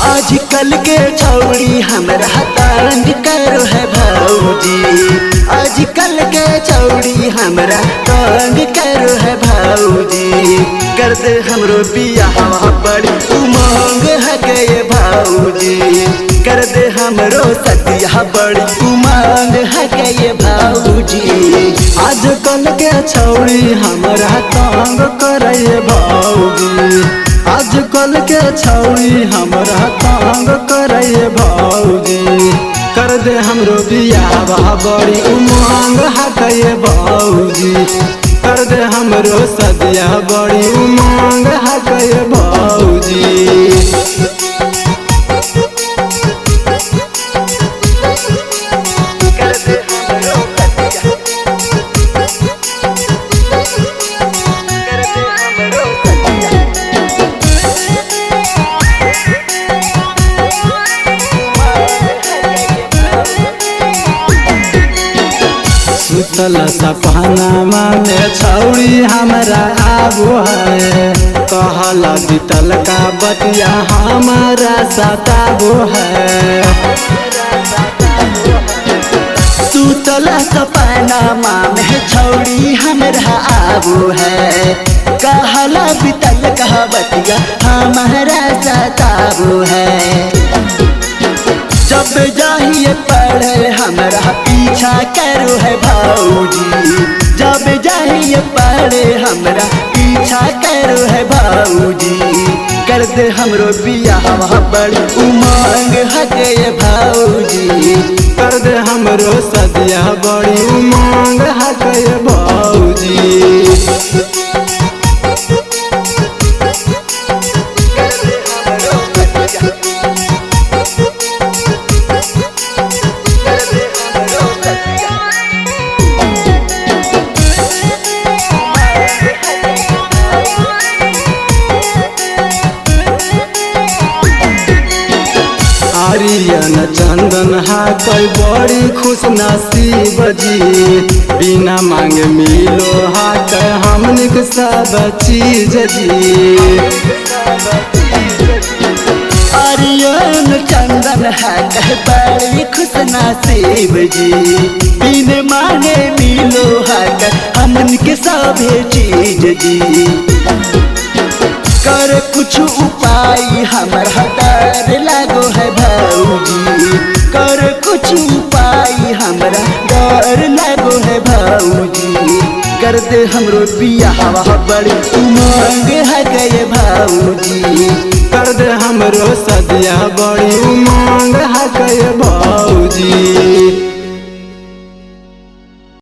आजकल के छौड़ी हमरा तंग करो है भौजी। आजकल के छौड़ी हमरा तंग करो है भौजी। कर दे हमरो बियाह बड़ी उमंग है के भौजी। कर दे हमरो सदिया बड़ी उमंग है के भौजी। आजकल के छौड़ी हमरा तंग करे भौजी। आजकल के छौड़ी हमरा तंग करे भौजी। कर दे हमरो बियाह बड़ी उमंग हके भौजी। कर दे हमरो सदिया बड़ी उमंग हके भौजी। सुतल सपना में छौड़ी हमरा आबो है। कहला बीतल का बतिया हमारा सताबो है। सुतल सपना में छौड़ी हमरा आबो है। कहला बीतल का बतिया हमारा सताबो है। जब जाइए पढ़े हमरा पीछा करो है भौजी। जब जाइए पढ़े हमरा पीछा करो है भौजी। कर दे हमरो बियाह बड़ी उमंग हके भौजी। कर दे हमरो सदिया बड़ी उमंग हके भौजी। आर्यन चंदन हा कोई बड़ी खुश नसीब जी। बिना मांगे मिलो हा कई हमनिक सब चीज जी। आर्यन चंदन हा कई बड़ी खुश नसीब जी। बिना मांगे मिलो हा कई हमनिक सब चीज जी। कर कुछ उपाय हमरा डर लागो है भौजी। कर कुछ उपाय हमरा डर लागो है भौजी। कर दे हमरो बियाह बड़ी उमंग है के भौजी। कर दे हमरो सदिया बड़ी उमंग